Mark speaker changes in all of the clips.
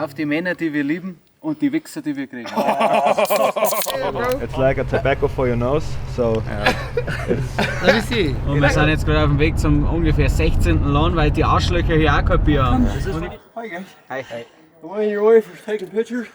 Speaker 1: Auf die Männer, die wir lieben und die Wichser, die wir kriegen.
Speaker 2: It's like a tobacco for your nose, so...
Speaker 1: Und wir sind jetzt gerade auf dem Weg zum ungefähr 16. Laden, weil die Arschlöcher hier auch kein Bier haben.
Speaker 3: Hi guys.
Speaker 1: Hi, hi.
Speaker 3: Am I your wife for taking pictures?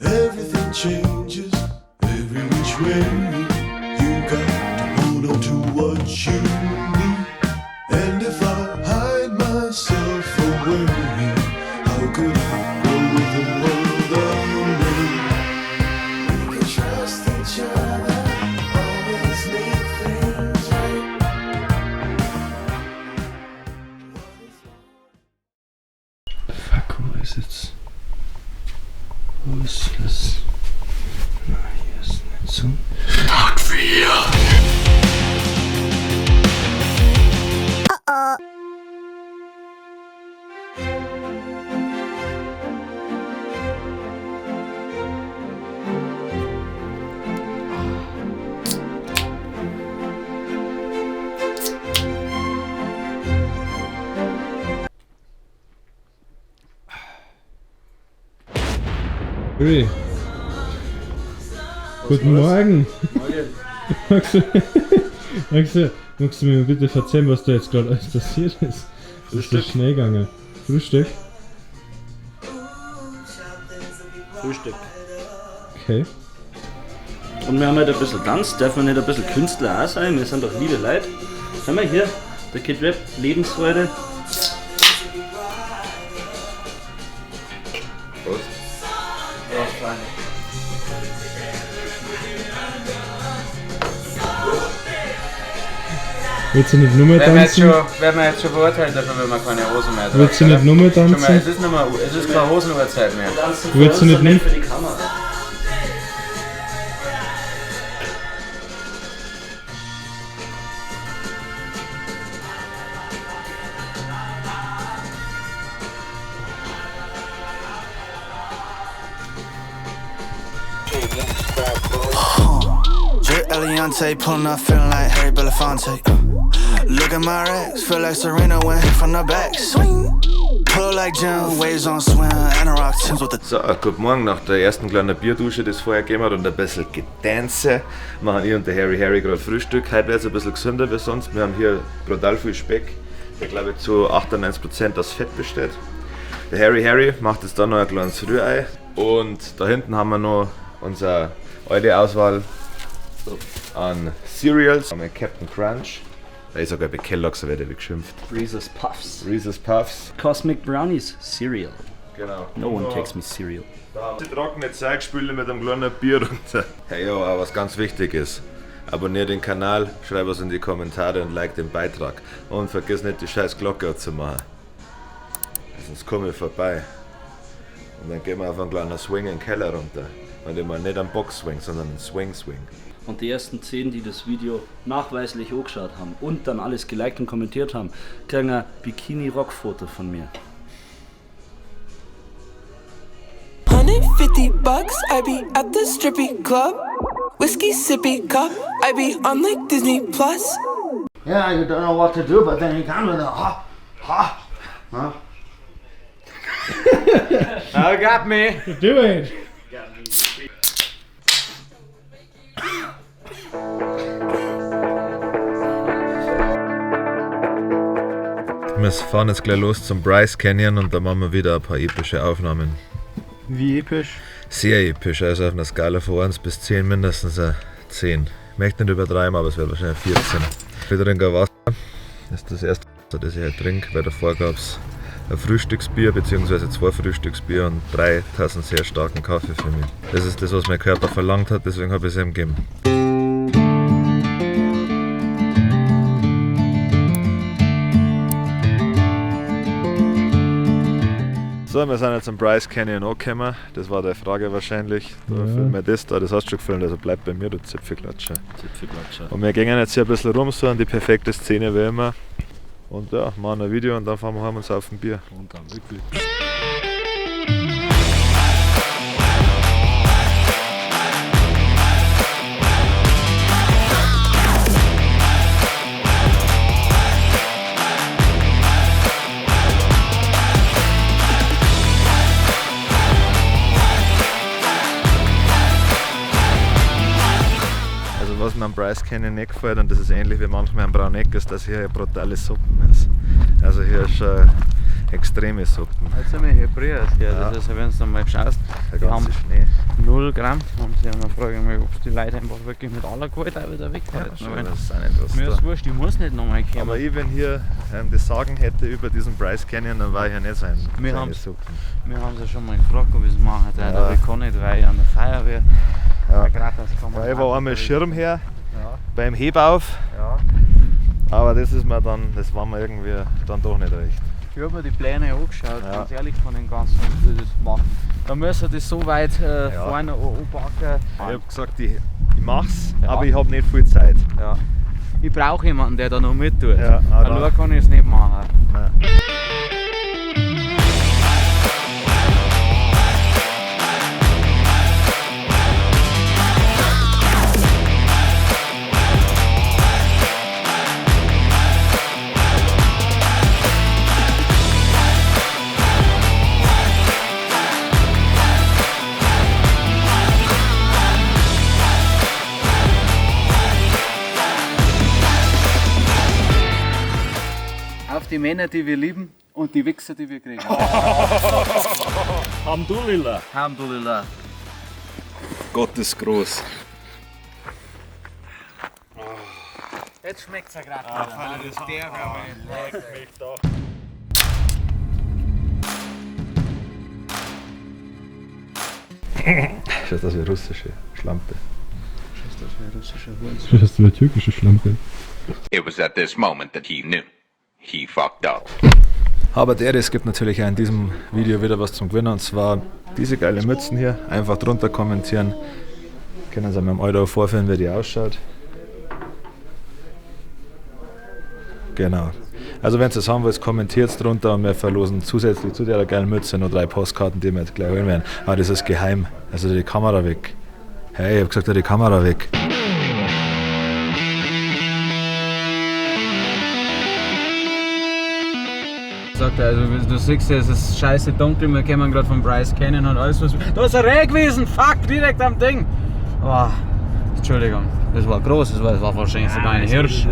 Speaker 4: Everything changes every which way. You got to hold on to what you need. And if I hide myself away, how could I grow with the world around me? We can trust each other, always make things right. Fuck, wo ist jetzt? Wo ist das? Na, hier ist nicht so. Tag 4!
Speaker 5: Hey. Guten Morgen. Magst du mir bitte erzählen, was da jetzt gerade alles passiert ist? Das ist so schnell gegangen. Frühstück?
Speaker 6: Frühstück.
Speaker 5: Okay.
Speaker 6: Und wir haben halt ein bisschen Tanz, darf man nicht ein bisschen Künstler auch sein? Wir sind doch liebe Leute. Schau mal hier, der Kid Rap, Lebensfreude.
Speaker 2: Prost.
Speaker 5: Willst du nicht nur mehr
Speaker 1: Werden
Speaker 5: tanzen?
Speaker 1: wir jetzt schon verurteilt dafür, wenn wir keine Hosen mehr tragen?
Speaker 5: Willst du nicht nur mehr
Speaker 1: Schau mal,
Speaker 5: tanzen?
Speaker 1: es ist keine Hosenuhrzeit mehr.
Speaker 6: Tanzen
Speaker 5: Willst du
Speaker 6: für
Speaker 5: nicht
Speaker 6: uns und
Speaker 5: mit?
Speaker 6: für die Kamera.
Speaker 4: Drip Eliante, pulling up, feeling like Harry Belafonte. Look at my racks, feel like Serena went from the back. Swing, pull like Jim, waves on swim, Anorak Tims with the.
Speaker 2: So, guten Morgen nach der ersten kleinen Bierdusche, die es vorher gegeben hat und ein bisschen Gedanze. Machen ich und der Harry gerade Frühstück. Heute wird es ein bisschen gesünder wie sonst. Wir haben hier brutal viel Speck, der glaube ich zu 98% aus Fett besteht. Der Harry macht jetzt dann noch ein kleines Rührei. Und da hinten haben wir noch unsere alte Auswahl an Cereals. Wir haben Captain Crunch. Da ist sogar bei Kellogg's, da wird er geschimpft.
Speaker 6: Reese's Puffs.
Speaker 2: Reese's Puffs.
Speaker 6: Cosmic Brownies Cereal.
Speaker 2: Genau.
Speaker 6: No one takes me cereal.
Speaker 2: Da haben sie trockene Zeigspüle mit einem kleinen Bier runter. Hey jo, aber was ganz wichtig ist, abonniert den Kanal, schreib was in die Kommentare und like den Beitrag. Und vergiss nicht die scheiß Glocke anzumachen. Sonst komme ich vorbei. Und dann gehen wir auf einen kleinen Swing in den Keller runter. Und immer nicht einen Box-Swing, sondern einen Swing-Swing.
Speaker 6: Und die ersten 10, die das Video nachweislich angeschaut haben und dann alles geliked und kommentiert haben, kriegen ein Bikini-Rock-Foto von mir.
Speaker 7: $150, I be at the strippy club. Whiskey sippy cup, I be on like Disney Plus.
Speaker 3: Yeah, you don't know what to do, but then you come with a ha, ha, huh?
Speaker 1: Oh, got me!
Speaker 5: Do it!
Speaker 2: Wir fahren jetzt gleich los zum Bryce Canyon und da machen wir wieder ein paar epische Aufnahmen.
Speaker 3: Wie episch?
Speaker 2: Sehr episch, also auf einer Skala von 1 bis 10 mindestens eine 10. Ich möchte nicht übertreiben, aber es wird wahrscheinlich 14. Ich trinke Wasser. Das ist das erste Wasser, das ich halt trinke, weil davor gab es ein Frühstücksbier bzw. 2 Frühstücksbier und 3 Tassen sehr starken Kaffee für mich. Das ist das, was mein Körper verlangt hat, deswegen habe ich es ihm gegeben. So, wir sind jetzt am Bryce Canyon angekommen. Das war die Frage wahrscheinlich. Da filmen wir das da, das hast du schon gefilmt, also bleib bei mir, du Zipfelklatscher.
Speaker 6: Zipfelklatscher.
Speaker 2: Und wir gehen jetzt hier ein bisschen rum, so an die perfekte Szene wie immer. Und ja, machen ein Video und dann fahren wir heim und saufen Bier.
Speaker 6: Und dann wirklich.
Speaker 2: Also was mir am Bryce Canyon nicht gefällt, und das ist ähnlich wie manchmal am Brauneck, ist, dass hier brutale Suppen ist. Also hier ist schon extreme Suppen.
Speaker 1: Jetzt sind wir hier früher.
Speaker 2: Ja.
Speaker 1: Das ist, wenn du mal schaust,
Speaker 2: Der
Speaker 1: die haben
Speaker 2: ganze Schnee.
Speaker 1: 0 Gramm. Und sie haben gefragt, ob die Leute einfach wirklich mit aller Gewalt auch wieder weghalten.
Speaker 2: Ja, schon,
Speaker 1: Weil
Speaker 2: das ist auch nicht was
Speaker 1: mir
Speaker 2: da.
Speaker 1: ist wurscht, ich muss nicht nochmal kommen.
Speaker 2: Aber ich, wenn hier das Sagen hätte über diesen Bryce Canyon, dann war ich ja nicht sein.
Speaker 1: Wir
Speaker 2: seine
Speaker 1: haben's-
Speaker 2: Suppen.
Speaker 1: Wir haben sie schon mal gefragt, ob ich es machen darf,
Speaker 2: Ja.
Speaker 1: aber ich kann nicht, weil ich an der Feuerwehr
Speaker 2: Ja.
Speaker 1: gratis kann.
Speaker 2: Ja, ich war einmal Schirmherr
Speaker 1: Ja.
Speaker 2: beim Hebauf,
Speaker 1: Ja.
Speaker 2: aber das war mir irgendwie dann doch nicht recht.
Speaker 1: Ich habe mir die Pläne angeschaut,
Speaker 2: Ja.
Speaker 1: ganz ehrlich, von den ganzen, die das machen. Da müssen das so weit vorne anpacken.
Speaker 2: Ich habe gesagt, ich mach's,
Speaker 1: Ja.
Speaker 2: aber ich habe nicht viel Zeit.
Speaker 1: Ja. Ich brauche jemanden, der da noch mit tut.
Speaker 2: Ja, aber-
Speaker 1: Allein kann ich es nicht machen.
Speaker 2: Nein.
Speaker 1: Auf die Männer, die wir lieben und die Wichser, die wir kriegen.
Speaker 6: Alhamdulillah.
Speaker 1: Alhamdulillah.
Speaker 2: Gott ist groß.
Speaker 1: Jetzt schmeckt es ja gerade.
Speaker 2: Schaut das wie russische Schlampe.
Speaker 5: Das ist eine türkische Schlampe.
Speaker 8: It was at this moment that he knew. He fucked up.
Speaker 2: Aber es gibt natürlich auch in diesem Video wieder was zum Gewinnen, und zwar diese geile Mützen hier. Einfach drunter kommentieren. Können Sie mir im Euro vorführen, wie die ausschaut. Genau. Also wenn ihr es haben wollt, kommentiert es drunter, und wir verlosen zusätzlich zu der geilen Mütze noch 3 Postkarten, die wir jetzt gleich holen werden. Aber das ist geheim. Also die Kamera weg. Hey, ich hab gesagt, die Kamera weg.
Speaker 1: Sagt er, also du siehst ja, es ist scheiße dunkel, wir kommen gerade vom Bryce Canyon und alles was. Da ist ein Reh gewesen, fuck, direkt am Ding. Oh, Entschuldigung, das war groß, das war wahrscheinlich sogar ein Hirsch.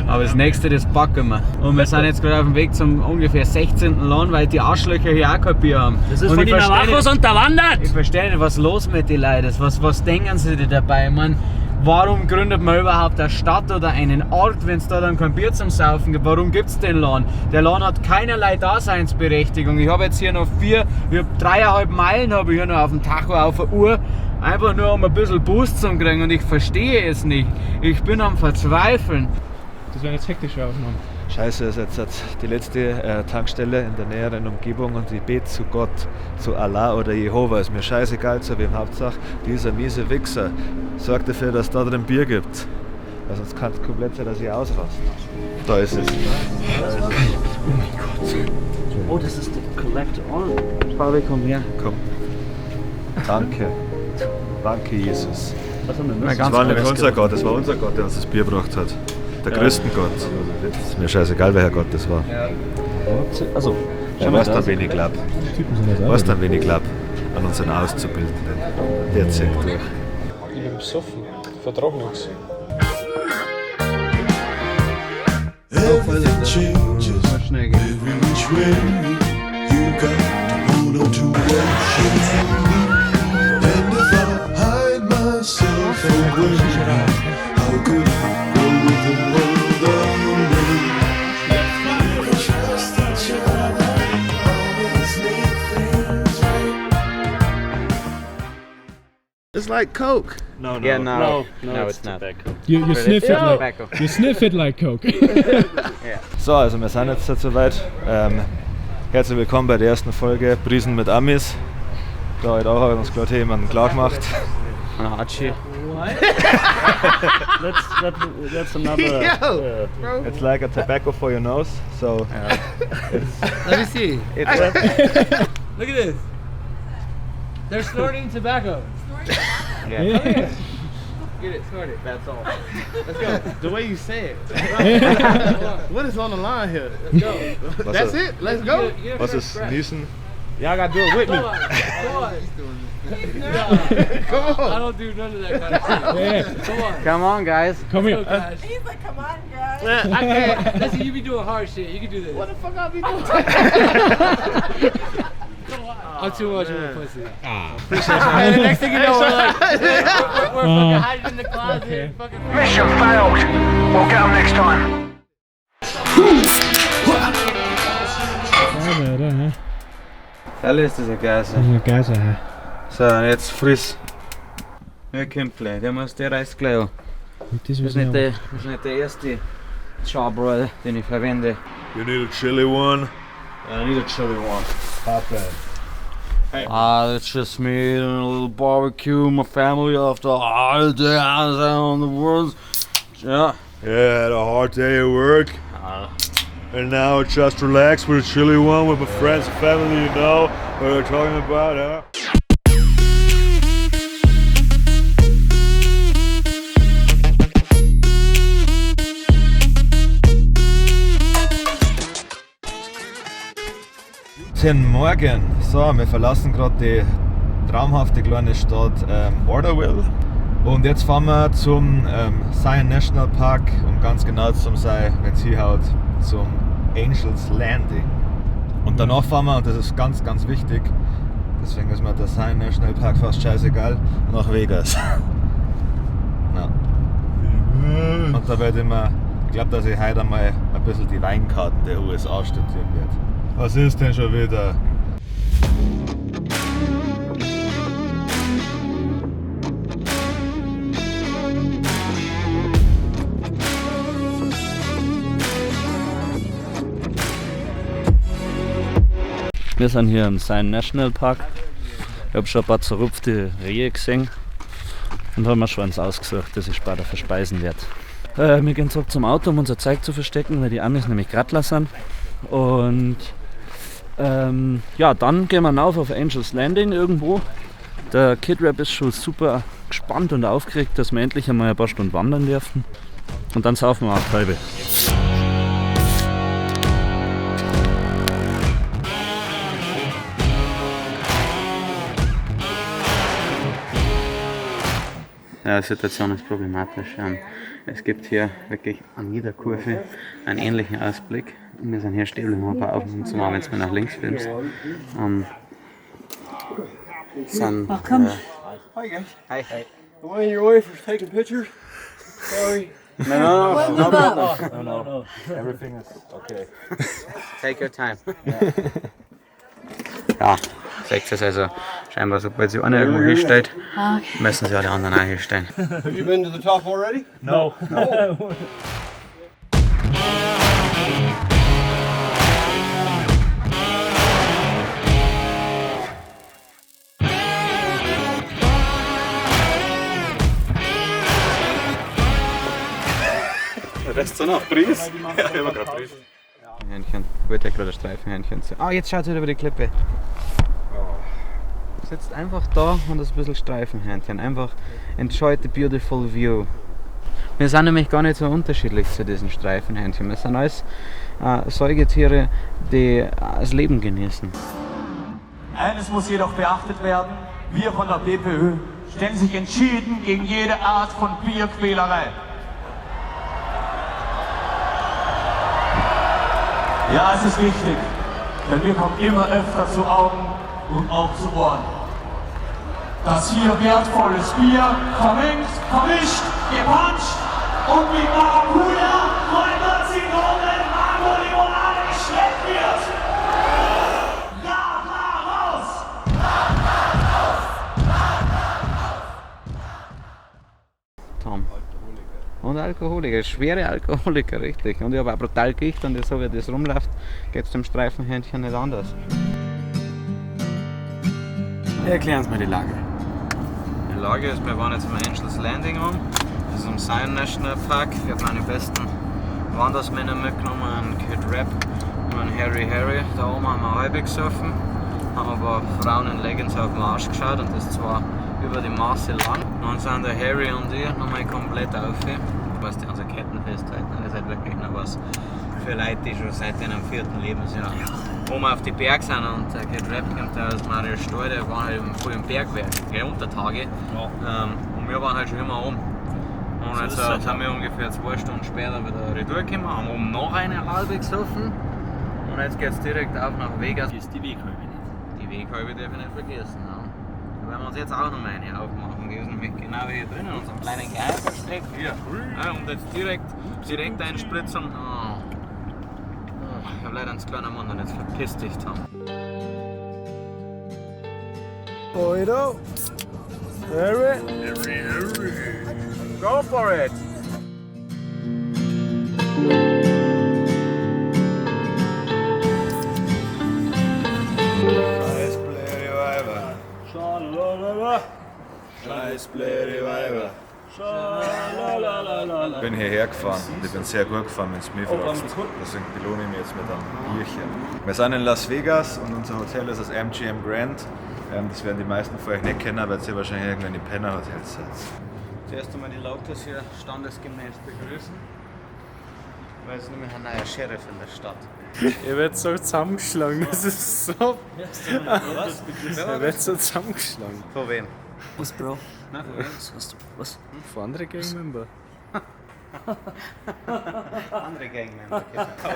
Speaker 1: Aber das nächste, das packen wir. Und wir sind jetzt gerade auf dem Weg zum ungefähr 16. Laden, weil die Arschlöcher hier auch kein Bier haben.
Speaker 6: Das ist
Speaker 1: Und
Speaker 6: von
Speaker 1: ich
Speaker 6: den
Speaker 1: versteh
Speaker 6: Navajos
Speaker 1: nicht-
Speaker 6: unterwandert.
Speaker 1: Ich verstehe nicht, was los mit den Leuten, was denken sie denn dabei? Ich mein, warum gründet man überhaupt eine Stadt oder einen Ort, wenn es da dann kein Bier zum Saufen gibt? Warum gibt es den Laden? Der Laden hat keinerlei Daseinsberechtigung. Ich habe jetzt hier noch 3,5 Meilen habe ich hier noch auf dem Tacho auf der Uhr. Einfach nur um ein bisschen Boost zu kriegen, und ich verstehe es nicht. Ich bin am Verzweifeln.
Speaker 5: Das wären jetzt hektische Aufnahmen.
Speaker 2: Scheiße, ist jetzt die letzte Tankstelle in der näheren Umgebung, und ich bete zu Gott, zu Allah oder Jehova. Ist mir scheißegal zu wem. Hauptsache, dieser miese Wichser sorgt dafür, dass da drin Bier gibt. Weil sonst kann es komplett sein, dass ich ausraste. Da ist es.
Speaker 6: Oh, das ist der Collect All.
Speaker 1: Fabi, komm her.
Speaker 2: Komm. Danke. Danke, Jesus.
Speaker 6: Was haben wir
Speaker 1: Mein
Speaker 6: müssen?
Speaker 2: Das
Speaker 1: ganz
Speaker 2: war nicht
Speaker 1: größter
Speaker 2: unser Gott, das war unser Gott, der uns das Bier gebracht hat. Der Christengott. Ist mir scheißegal, welcher Gott das war.
Speaker 6: Also,
Speaker 2: Ja, was dann wenig glaubt.
Speaker 5: Die Typen sind jetzt
Speaker 2: Was dann wenig glaubt an unseren Auszubildenden. Der zieht durch.
Speaker 5: Ich bin besoffen. Vertrag nichts.
Speaker 4: Everything changes every which way. You got to hold on to what you need. And if I hide myself away, how could I go with the world away? Trust each other, always make things right.
Speaker 2: It's like Coke.
Speaker 6: no,
Speaker 1: Yeah, no.
Speaker 6: no,
Speaker 1: No,
Speaker 6: it's
Speaker 1: it's not.
Speaker 6: tobacco.
Speaker 5: You sniff it like
Speaker 1: Tobacco.
Speaker 5: you sniff it like Coke.
Speaker 2: So, also wir sind jetzt soweit. Herzlich willkommen bei der ersten Folge Brisen mit Amis. Da heute auch hat uns gerade jemanden klar gemacht.
Speaker 1: Hatschi.
Speaker 6: That's another.
Speaker 2: It's like a tobacco for your nose. So
Speaker 9: Let me see.
Speaker 2: it's
Speaker 9: Look at this. They're snorting tobacco.
Speaker 1: Yeah.
Speaker 9: Get it, snort it. That's all. Let's go. The way you say it. What is on the line here? Let's go.
Speaker 2: was
Speaker 9: That's
Speaker 2: ist,
Speaker 9: it. Let's go.
Speaker 2: was ist Niesen?
Speaker 9: Y'all gotta do it with me.
Speaker 1: Come on. I don't do none of that kind of shit. Come on, guys.
Speaker 5: Komm her.
Speaker 10: He's like, come on, guys.
Speaker 1: I can't. Listen, you be doing hard shit. You can do this.
Speaker 9: What the fuck I be doing?
Speaker 1: I'm too much of a pussy.
Speaker 5: Ah.
Speaker 1: And the next thing you know, we're like, we're fucking hiding in the closet.
Speaker 5: Okay.
Speaker 1: Fucking
Speaker 11: Mission failed. We'll get them next time.
Speaker 5: Ja, da, hä?
Speaker 1: Alles ist eine Gase.
Speaker 5: Das ist eine Gase, hä?
Speaker 1: So, und jetzt friss. Ja, kommt gleich. Der reißt gleich an.
Speaker 5: Das
Speaker 1: Das ist nicht der erste Charbroil, den ich verwende.
Speaker 2: You need a chili one?
Speaker 1: I need a chili one.
Speaker 2: Not bad.
Speaker 1: It's just me and a little barbecue. My family after a hard day out on the woods. Yeah.
Speaker 2: Yeah, had a hard day at work. And now I just relax with a chili one with my friends and family, you know what we're talking about, huh? Guten Morgen. So, wir verlassen gerade die traumhafte kleine Stadt Orderville. Und jetzt fahren wir zum Zion National Park, um ganz genau zu sein, wenn es hinhaut, zum Angels Landing. Und danach fahren wir, und das ist ganz, ganz wichtig, deswegen ist mir der Zion National Park fast scheißegal, nach Vegas. Ja. Und da werde ich glaube, dass ich heute einmal ein bisschen die Weinkarten der USA studieren werde. Was ist denn schon wieder?
Speaker 6: Wir sind hier im Zion National Park. Ich habe schon ein paar zerrupfte Rehe gesehen und haben mir schon eins ausgesucht, das ich später verspeisen werde. Wir gehen zurück zum Auto, um unser Zeug zu verstecken, weil die Amis nämlich Grattler sind. Und ja, dann gehen wir rauf auf Angels Landing irgendwo. Der Kid Rap ist schon super gespannt und aufgeregt, dass wir endlich einmal ein paar Stunden wandern dürfen. Und dann saufen wir auch halbe.
Speaker 12: Ja, die Situation ist problematisch. Es gibt hier wirklich an jeder Kurve einen ähnlichen Ausblick. Wir sind hier stehen, um ein paar Aufnahmen zu machen, wenn du nach links filmst.
Speaker 9: Hi guys. Hi. The one of your wife was taking pictures. Sorry.
Speaker 12: No.
Speaker 2: Everything is okay.
Speaker 12: Take your time. Ja, seht ihr es also. Scheinbar, sobald sich einer irgendwo hinstellt, müssen sich alle anderen auch hinstellen.
Speaker 9: Have you been to the top already?
Speaker 5: No.
Speaker 12: Rest so noch Preis? Ja, ich habe gerade Preis. Hähnchen, wird ja gerade ein Streifenhähnchen. Ah, jetzt schaut wieder über die Klippe. Sitzt einfach da und das ist ein bisschen Streifenhähnchen. Einfach enjoy the beautiful view. Wir sind nämlich gar nicht so unterschiedlich zu diesen Streifenhähnchen. Wir sind alles Säugetiere, die das Leben genießen.
Speaker 13: Eines muss jedoch beachtet werden. Wir von der BPÖ stellen sich entschieden gegen jede Art von Bierquälerei. Ja, es ist wichtig, denn wir kommen immer öfter zu Augen und auch zu Ohren. Das hier wertvolles Bier vermengt, vermischt, gepanscht und mit Maracuja, Kräuter, Zitronen, Mango, Limonade geschleppt wird. Raus!
Speaker 12: Tom. Und Alkoholiker, schwere Alkoholiker, richtig. Und ich habe auch brutal Gicht und so wie das rumläuft, geht es dem Streifenhähnchen nicht anders. Erklären Sie mir die Lage. Die Lage ist, wir waren jetzt am Angels Landing an. Das ist im Zion National Park. Ich habe meine besten Wandersmänner mitgenommen, einen Kid Rap und einen Harry. Da oben haben wir halbe gesoffen, haben aber Frauen in Leggings auf den Arsch geschaut und das zwar über die Maße lang. Dann sind der Harry und ich nochmal komplett auf. Was die unsere Ketten festhalten, das ist halt wirklich noch was für Leute, die schon seit ihrem 4. Lebensjahr oben auf die Berge sind und der Kid Rap kommt aus Mario Stahl, der war halt voll im Bergwerk, gell, unter Tage. Und wir waren halt schon immer oben. Und jetzt sind wir ungefähr 2 Stunden später wieder retourgekommen, haben oben noch eine halbe gesoffen und jetzt geht's direkt auf nach Vegas.
Speaker 6: Die ist die Weghalbe nicht.
Speaker 12: Die Weghalbe darf ich nicht vergessen. Ja. Da werden wir uns jetzt auch noch mal eine aufmachen. Die ist nämlich genau hier drin in unserem kleinen Geheimversteck. Hier. Ja, und jetzt direkt einspritzen. Oh. Ich habe leider einen kleinen Mann, der jetzt verpisst dich haben.
Speaker 1: Oido. Harry. Go for it.
Speaker 2: Scheiß blöde Weiber. Scheiß blöde Weiber. Ich bin hierher gefahren und ich bin sehr gut gefahren, wenn es mich fragst. Deswegen belohne ich mich jetzt mit einem Bierchen. Wir sind in Las Vegas und unser Hotel ist das MGM Grand. Das werden die meisten von euch nicht kennen, weil ihr wahrscheinlich irgendwann die Penner-Hotels seid.
Speaker 12: Zuerst einmal die Locals hier standesgemäß begrüßen, weil es nämlich ein neuer Sheriff in der Stadt.
Speaker 9: Ihr werdet so zusammengeschlagen, das ist so.
Speaker 12: Was?
Speaker 9: Ihr werdet so zusammengeschlagen.
Speaker 12: Von wem?
Speaker 6: Was, Bro?
Speaker 12: Nein, von wem?
Speaker 6: Was?
Speaker 9: Von anderen Gangmember.
Speaker 12: Andere Gangmember.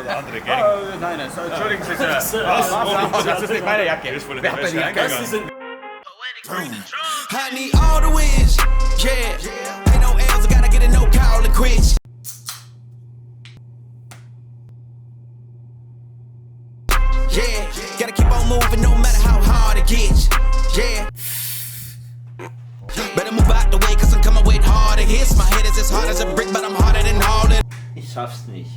Speaker 2: Oder andere Gang.
Speaker 12: Nein, entschuldigen Sie, Sir.
Speaker 2: Das ist nicht meine Jacke. Das ist von der falschen Eingang.
Speaker 14: I need all the wins, yeah. Ain't no L's, I gotta get a no call and quit. Yeah, gotta keep on moving no matter how hard it gets, yeah. Better move out the way, cause I'm coming with harder hits. My head is as hard as a brick, but I'm harder than all that.
Speaker 6: Ich schaff's nicht.